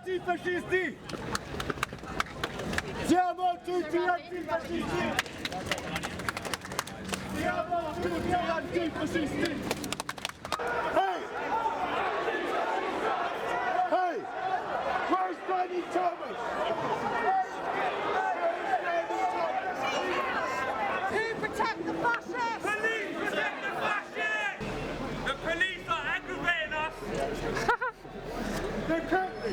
antifascisti! Siamo tutti antifascisti! Siamo tutti antifascisti! Hey! Hey! Where's Danny Thomas? Who protect the fascists? Police protect the fascists! The police are aggravating us! They can't be!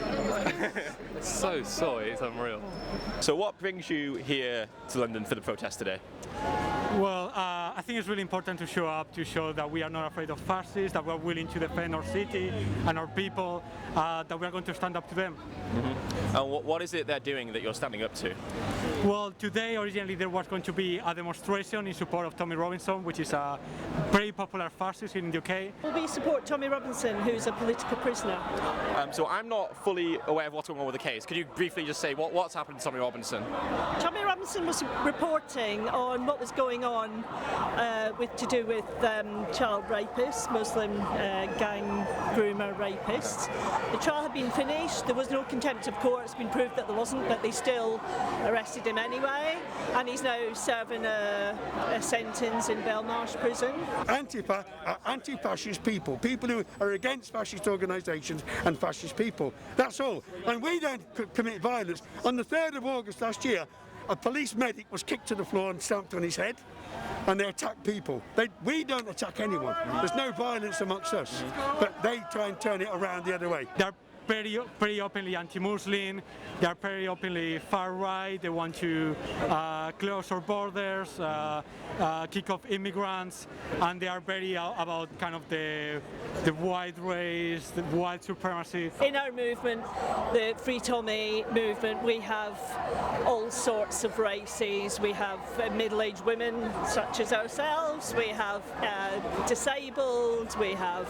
So soy, it's unreal. So what brings you here to London for the protest today? Well, I think it's really important to show up, to show that we are not afraid of fascists, that we're willing to defend our city and our people, that we're going to stand up to them. Mm-hmm. And what is it they're doing that you're standing up to? Well, today originally there was going to be a demonstration in support of Tommy Robinson, which is a very popular fascist in the UK. Well, we support Tommy Robinson, who's a political prisoner. So I'm not fully aware of what's going on with the case. Could you briefly just say what's happened to Tommy Robinson? Tommy Robinson was reporting on what was going on to do with child rapists, Muslim gang groomer rapists. The trial had been finished, there was no contempt of court, it's been proved that there wasn't, but they still arrested him anyway, and he's now serving a sentence in Belmarsh prison. Antifa are anti-fascist people, people who are against fascist organisations and fascist people. That's all. And we don't commit violence. On the 3rd of August last year, a police medic was kicked to the floor and stamped on his head, and they attack people. We don't attack anyone. There's no violence amongst us, but they try and turn it around the other way. They're very openly anti-Muslim, they are very openly far-right, they want to close our borders, kick off immigrants, and they are very about kind of the white race, the white supremacy. In our movement, the Free Tommy movement, we have all sorts of races. We have middle-aged women such as ourselves, we have disabled, we have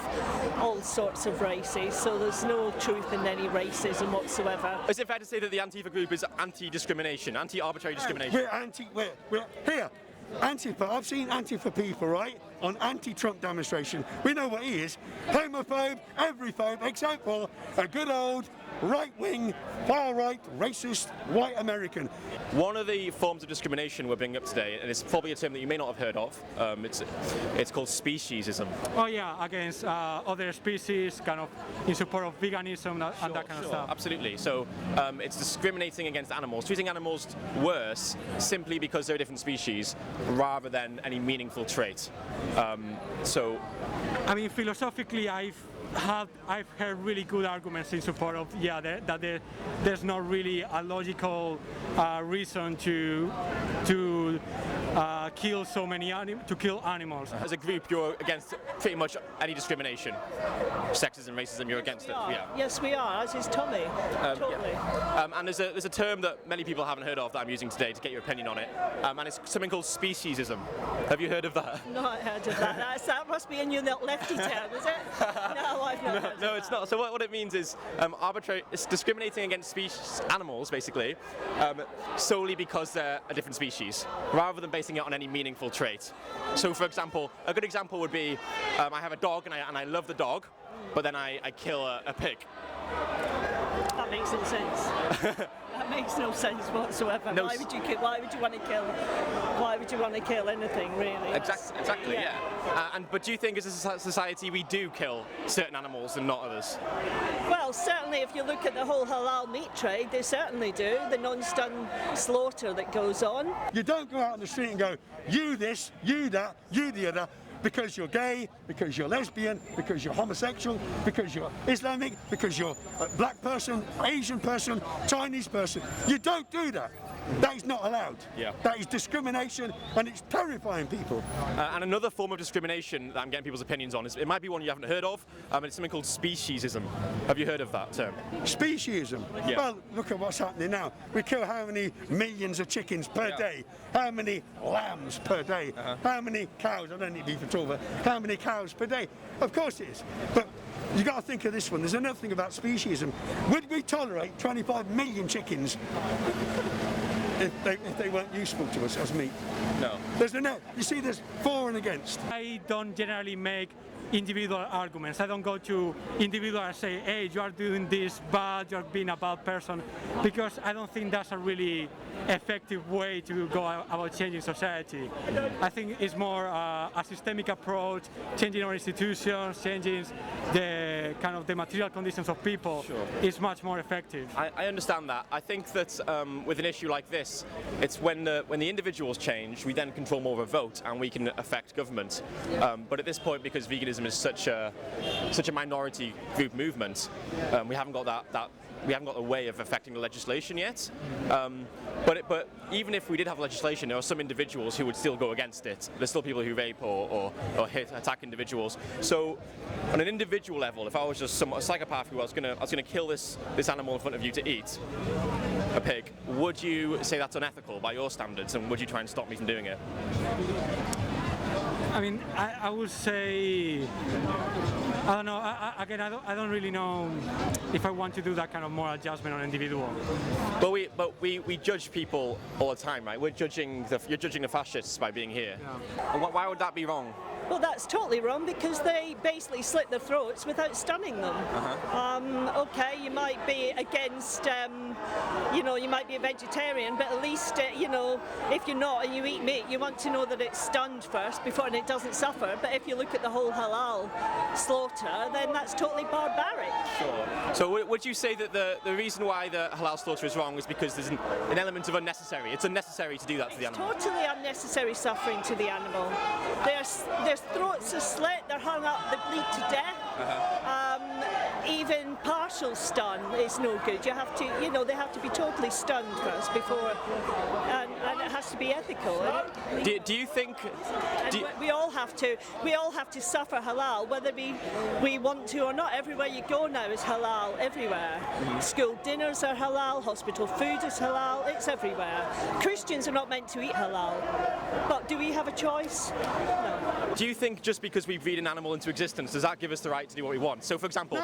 all sorts of races, so there's no truth in any racism whatsoever. Is it fair to say that the Antifa group is anti-discrimination, anti-arbitrary discrimination? We're here. Antifa, I've seen Antifa people, right, on anti-Trump demonstration. We know what he is. Homophobe, everyphobe, except for a good old right-wing, far-right, racist, white American. One of the forms of discrimination we're bringing up today, and it's probably a term that you may not have heard of, it's called speciesism. Oh yeah, against other species, kind of in support of veganism and that kind of stuff. Absolutely. So it's discriminating against animals, treating animals worse simply because they're a different species, rather than any meaningful trait. I mean, philosophically, I've heard really good arguments in support of that there's not really a logical reason to kill so many animals. As a group, you're against pretty much any discrimination, sexism, racism. You're against it. Yeah. Yes, we are. As is Tommy. Totally. Yeah. And there's a term that many people haven't heard of that I'm using today to get your opinion on it, and it's something called speciesism. Have you heard of that? Not heard of that. That must be a new lefty term, is it? No, I've not heard of No, it's not. So what it means is it's discriminating against animals, basically, solely because they're a different species, rather than basing it on any meaningful trait. So, for example, a good example would be I have a dog and I love the dog, but then I kill a pig. That makes no sense. That makes no sense whatsoever. No, why would you want to kill anything, really? Exactly. Yeah. But do you think as a society we do kill certain animals and not others? Well, certainly if you look at the whole halal meat trade, they certainly do. The non-stun slaughter that goes on. You don't go out on the street and go, you this, you that, you the other, because you're gay, because you're lesbian, because you're homosexual, because you're Islamic, because you're a black person, Asian person, Chinese person. You don't do that. That is not allowed. Yeah. That is discrimination, and it's terrifying people. And another form of discrimination that I'm getting people's opinions on it might be one you haven't heard of. It's something called speciesism. Have you heard of that term? Speciesism? Yeah. Well, look at what's happening now. We kill how many millions of chickens per day? How many lambs per day? How many cows? I don't need beef at all, but how many cows per day? Of course it is. But you got to think of this one. There's another thing about speciesism. Would we tolerate 25 million chickens if they weren't useful to us as meat? No. You see, there's for and against. I don't generally make individual arguments. I don't go to individual and say, hey, you are doing this bad, you're being a bad person, because I don't think that's a really effective way to go about changing society. I think it's more a systemic approach, changing our institutions, changing the kind of the material conditions of people is much more effective. I understand that. I think that with an issue like this, it's when the individuals change, we then control more of a vote and we can affect government. But at this point, because veganism is such a minority group movement, we haven't got we haven't got a way of affecting the legislation yet. But even if we did have legislation, there are some individuals who would still go against it. There's still people who rape or attack individuals. So, on an individual level, if I was just a psychopath who I was gonna kill this animal in front of you to eat, a pig, would you say that's unethical by your standards, and would you try and stop me from doing it? I mean, I would say, I don't know. I don't really know if I want to do that kind of moral judgment on an individual. But we judge people all the time, right? You're judging the fascists by being here. Yeah. Why would that be wrong? Well, that's totally wrong because they basically slit their throats without stunning them. Okay, you might be against, you might be a vegetarian, but at least, if you're not and you eat meat, you want to know that it's stunned first before and it doesn't suffer. But if you look at the whole halal slaughter, then that's totally barbaric. Sure. So would you say that the reason why the halal slaughter is wrong is because there's an element of unnecessary? It's unnecessary to do that to the animal. Totally unnecessary suffering to the animal. Their throats are slit, they're hung up, they bleed to death. Even partial stun is no good. You have to, they have to be totally stunned first before, and it has to be ethical. Do you think? We all have to suffer halal, whether we want to or not. Everywhere you go now is halal. Everywhere. School dinners are halal. Hospital food is halal. It's everywhere. Christians are not meant to eat halal, but do we have a choice? No. Do you think just because we breed an animal into existence, does that give us the right to do what we want? So, for example,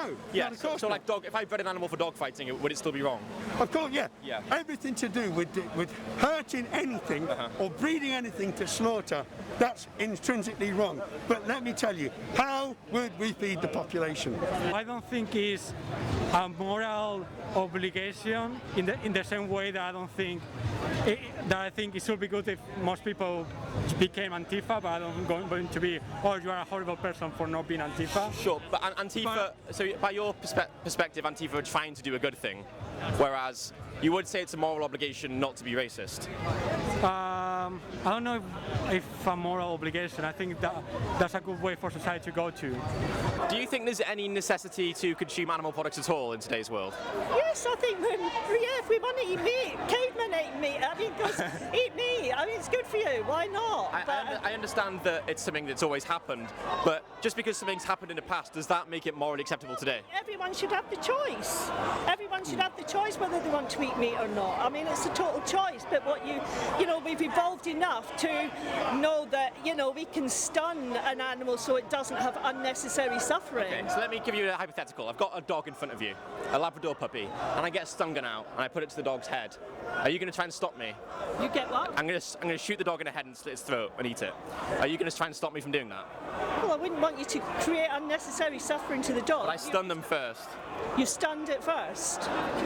so like dog. If I bred an animal for dog fighting, would it still be wrong? Of course, yeah. Everything to do with hurting anything or breeding anything to slaughter, that's intrinsically wrong. But let me tell you, how would we feed the population? I don't think it's a moral obligation in the same way that I think it should be good if most people became Antifa, but I don't going to be, oh, you are a horrible person for not being Antifa. Sure, but Antifa, so by your perspective, Antifa are trying to do a good thing, whereas you would say it's a moral obligation not to be racist. I don't know if a moral obligation. I think that's a good way for society to go to. Do you think there's any necessity to consume animal products at all in today's world? Yes, I think if we want to eat meat, cavemen ate meat. I mean, eat meat. I mean, it's good for you. Why not? I understand that it's something that's always happened, but just because something's happened in the past, does that make it morally acceptable today? Everyone should have the choice. Everyone should have the choice whether they want to eat meat or not. I mean, it's a total choice. But we've evolved enough to know that we can stun an animal so it doesn't have unnecessary suffering. Okay, so let me give you a hypothetical. I've got a dog in front of you, a Labrador puppy, and I get a stun gun out and I put it to the dog's head. Are you going to try and stop me? You get what? I'm going to shoot the dog in the head and slit its throat and eat it. Are you going to try and stop me from doing that? Well, I wouldn't want you to create unnecessary suffering to the dog. But I stun them first. You stunned it first.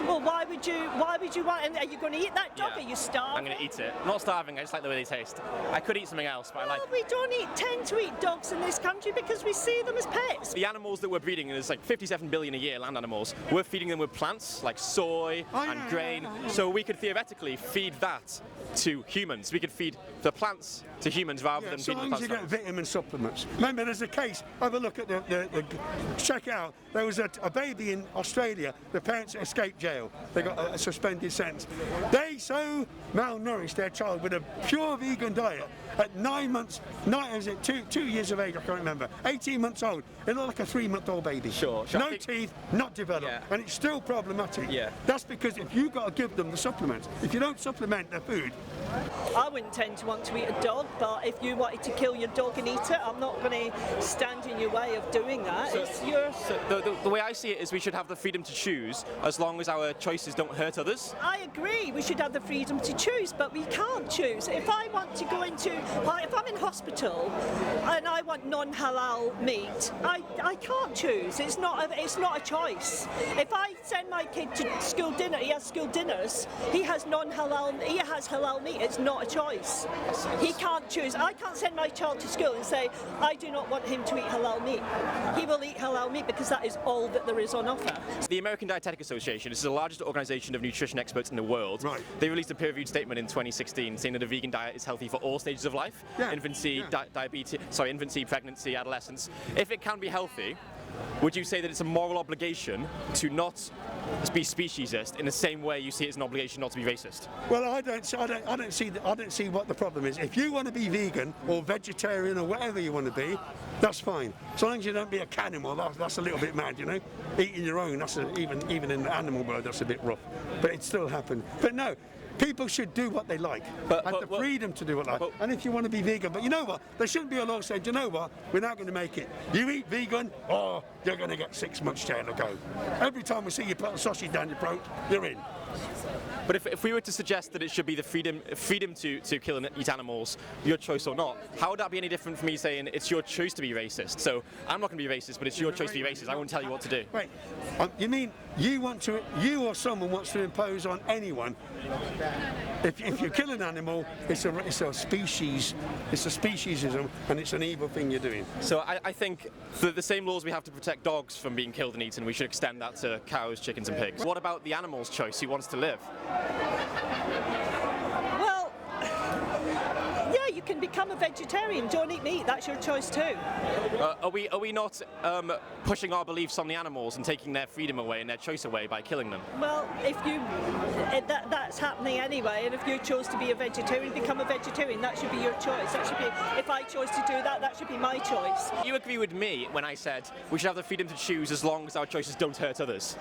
Well, why would you want? And are you going to eat that dog? Yeah. Are you starving? I'm going to eat it. Not starving. I just like the way they taste. I could eat something else, but I like. We don't tend to eat dogs in this country because we see them as pets. The animals that we're breeding, there's like 57 billion a year land animals. We're feeding them with plants like soy and grain. So we could theoretically feed that to humans. We could feed the plants to humans rather than feeding the plants. So long as you get vitamin supplements. Remember, there's a case. Have a look at check out. There was a baby in Australia. The parents escaped jail. They got a suspended sentence. They so malnourished their child with a pure vegan diet at 9 months. Is it 2 years of age? I can't remember. 18 months old. It looked like a 3-month-old baby. Sure. No teeth, not developed, and it's still problematic. Yeah. That's because if you got to give them the supplements. If you don't supplement their food. I wouldn't tend to want want to eat a dog, but if you wanted to kill your dog and eat it, I'm not going to stand in your way of doing that. The way I see it is we should have the freedom to choose as long as our choices don't hurt others. I agree, we should have the freedom to choose, but we can't choose. If I want to go into, if I'm in hospital and I want non-halal meat, I can't choose. It's not a choice. If I send my kid to school dinner, he has school dinners, he has halal meat, it's not a choice. He can't choose. I can't send my child to school and say, I do not want him to eat halal meat. He will eat halal meat because that is all that there is on offer. The American Dietetic Association is the largest organisation of nutrition experts in the world. Right. They released a peer-reviewed statement in 2016 saying that a vegan diet is healthy for all stages of life, infancy, pregnancy, adolescence. If it can be healthy, would you say that it's a moral obligation to not be speciesist in the same way you see it as an obligation not to be racist? Well, I don't see what the problem is. If you want to be vegan or vegetarian or whatever you want to be, that's fine. As long as you don't be a cannibal, that's a little bit mad, you know. Eating your own, even in the animal world, that's a bit rough. But it still happened. But no. People should do what they like, have the freedom to do what they like. And if you want to be vegan, but you know what? There shouldn't be a law saying, you know what? We're not going to make it. You eat vegan, or you're going to get 6 months jail to go. Every time we see you put a sausage down your throat, you're in. But if we were to suggest that it should be the freedom to kill and eat animals, your choice or not, how would that be any different from me saying it's your choice to be racist? So I'm not going to be racist, but it's your choice to be racist. I won't tell you what to do. Wait, you mean you or someone wants to impose on anyone? If you kill an animal, it's a species, it's a speciesism, and it's an evil thing you're doing. So I think the same laws we have to protect dogs from being killed and eaten, we should extend that to cows, chickens, and pigs. What about the animal's choice who wants to live? Well, yeah, you can become a vegetarian. Don't eat meat. That's your choice too. Are we not pushing our beliefs on the animals and taking their freedom away and their choice away by killing them? Well, that's happening anyway. And if you chose to be a vegetarian, become a vegetarian. That should be your choice. That should be. If I chose to do that, that should be my choice. You agree with me when I said we should have the freedom to choose as long as our choices don't hurt others.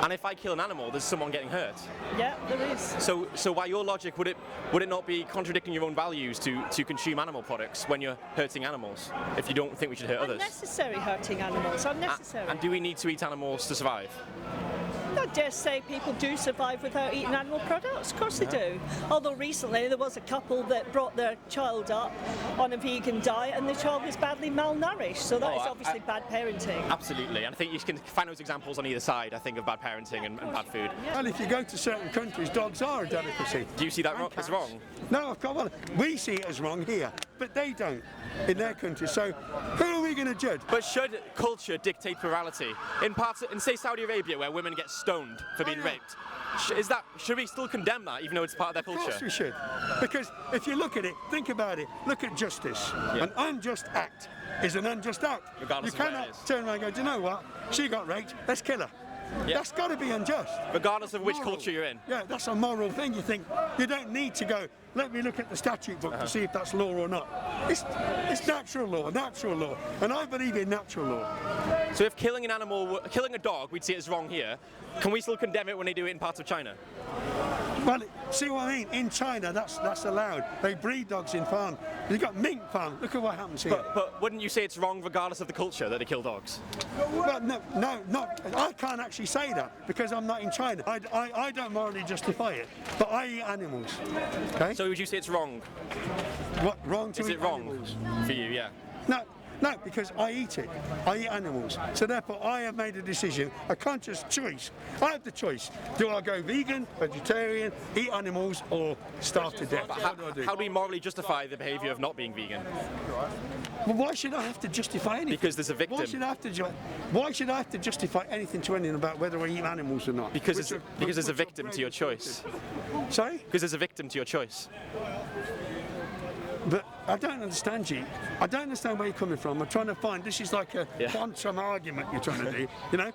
And if I kill an animal, there's someone getting hurt. Yeah, there is. So by your logic, would it not be contradicting your own values to consume animal products when you're hurting animals? If you don't think we should hurt others. Unnecessary hurting animals. Unnecessary. And do we need to eat animals to survive? I dare say people do survive without eating animal products. Of course they do. Although recently there was a couple that brought their child up on a vegan diet and the child was badly malnourished. So that is obviously bad parenting. Absolutely. And I think you can find those examples on either side, I think, of bad parenting and bad food. Well, if you go to certain countries, dogs are a delicacy. Do you see that as wrong? No, of course. Well, we see it as wrong here, but they don't in their country. So who are we going to judge? But should culture dictate morality? In say Saudi Arabia, where women get stoned for being raped, should we still condemn that, even though it's part of their culture? Of course we should. Because if you look at it, think about it, look at justice. Yeah. An unjust act is an unjust act. Regardless you cannot turn around and go, do you know what? She got raped, let's kill her. Yeah. That's got to be unjust. Regardless of which culture you're in. Yeah, that's a moral thing. You think, you don't need to go, let me look at the statute book to see if that's law or not. It's natural law, and I believe in natural law. So if killing a dog, we'd see it as wrong here, can we still condemn it when they do it in parts of China? Well, see what I mean? In China, that's allowed. They breed dogs in farm. You've got mink farm. Look at what happens here. But wouldn't you say it's wrong regardless of the culture that they kill dogs? Well, no, I can't actually say that because I'm not in China. I don't morally justify it, but I eat animals. Okay? So would you say it's wrong? What, wrong to eat animals? Is it wrong for you, yeah? No, because I eat it. I eat animals. So therefore I have made a decision, a conscious choice. I have the choice. Do I go vegan, vegetarian, eat animals, or starve to death? How do we morally justify the behaviour of not being vegan? Well, why should I have to justify anything? Because there's a victim. Why should I have to justify anything to anyone about whether I eat animals or not? Because there's a victim to your choice. Sorry? Because there's a victim to your choice. But I don't understand you. I don't understand where you're coming from. I'm trying to find, this is like a quantum argument you're trying to do, you know?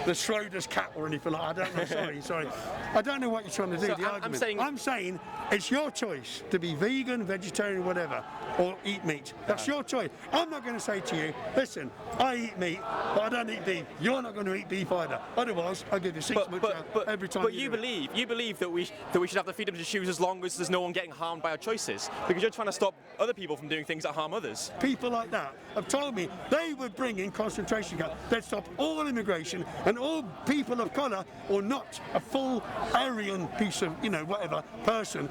the Schroeder's cat or anything like that. I don't know, sorry. I don't know what you're trying to do, So the argument. I'm saying it's your choice to be vegan, vegetarian, whatever, or eat meat. That's your choice. I'm not going to say to you, listen, I eat meat, but I don't eat beef. You're not going to eat beef either. Otherwise, I'll give you 6 months every time. But you believe that we should have the freedom to choose as long as there's no one getting harmed by our choices, because you're trying to stop other people from doing things that harm others. People like that have told me they would bring in concentration camps. They'd stop all immigration and all people of colour, or not a full Aryan piece of, whatever person,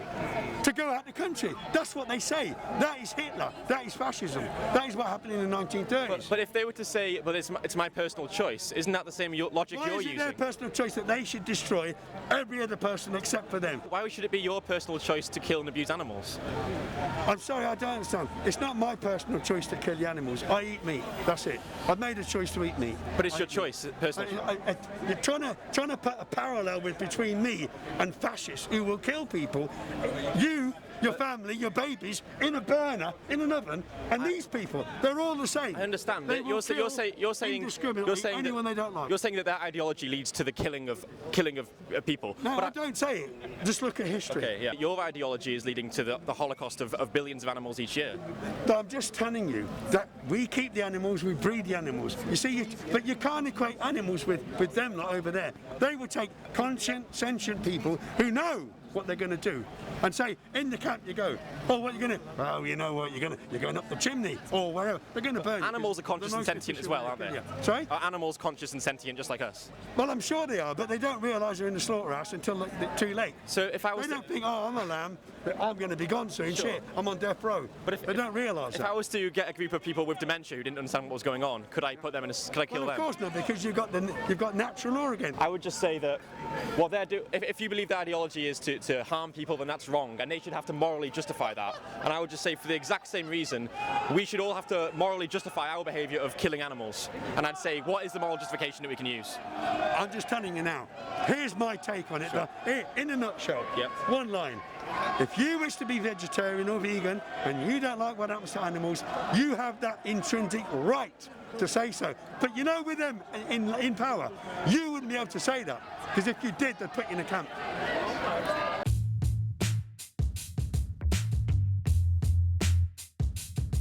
to go out the country. That's what they say. That is Hitler. That is fascism. That is what happened in the 1930s. But if they were to say, well, it's my personal choice, isn't that the same logic you're using? Why is it their personal choice that they should destroy every other person except for them? Why should it be your personal choice to kill and abuse animals? I'm sorry, I don't understand. It's not my personal choice to kill the animals. I eat meat. That's it. I've made a choice to eat meat. But it's your choice, personal choice. You're trying to put a parallel between me and fascists who will kill people. You, your family, your babies, in a burner, in an oven, and these people, they're all the same. I understand. They You're saying indiscriminately anyone they don't like. You're saying that their ideology leads to the killing of people. No, but I don't say it. Just look at history. Okay, yeah. Your ideology is leading to the holocaust of billions of animals each year. But I'm just telling you that we keep the animals, we breed the animals. You see, but you can't equate animals with them like over there. They would take conscient, sentient people who know what they're going to do and say, in the camp you go, oh, what are you going to, oh, you know what, you're going up the chimney or wherever. They're going to burn you. Animals are conscious and sentient as well, aren't they? Yeah. Sorry? Are animals conscious and sentient just like us? Well, I'm sure they are, but they don't realise they're in the slaughterhouse until it's too late. So if I was They don't think, oh, I'm a lamb, I'm going to be gone soon, shit, I'm on death row. But they don't realise that. If I was to get a group of people with dementia who didn't understand what was going on, could I put them in could I kill them? Of course not, because you've got natural law again. I would just say that what they're doing, if you believe their ideology is to harm people, then that's wrong, and they should have to morally justify that. And I would just say, for the exact same reason, we should all have to morally justify our behaviour of killing animals. And I'd say, what is the moral justification that we can use? I'm just telling you now. Here's my take on it. Sure. Here, in a nutshell, Yep. One line. If you wish to be vegetarian or vegan and you don't like what happens to animals, you have that intrinsic right to say so. But with them in power, you wouldn't be able to say that, because if you did, they'd put you in a camp.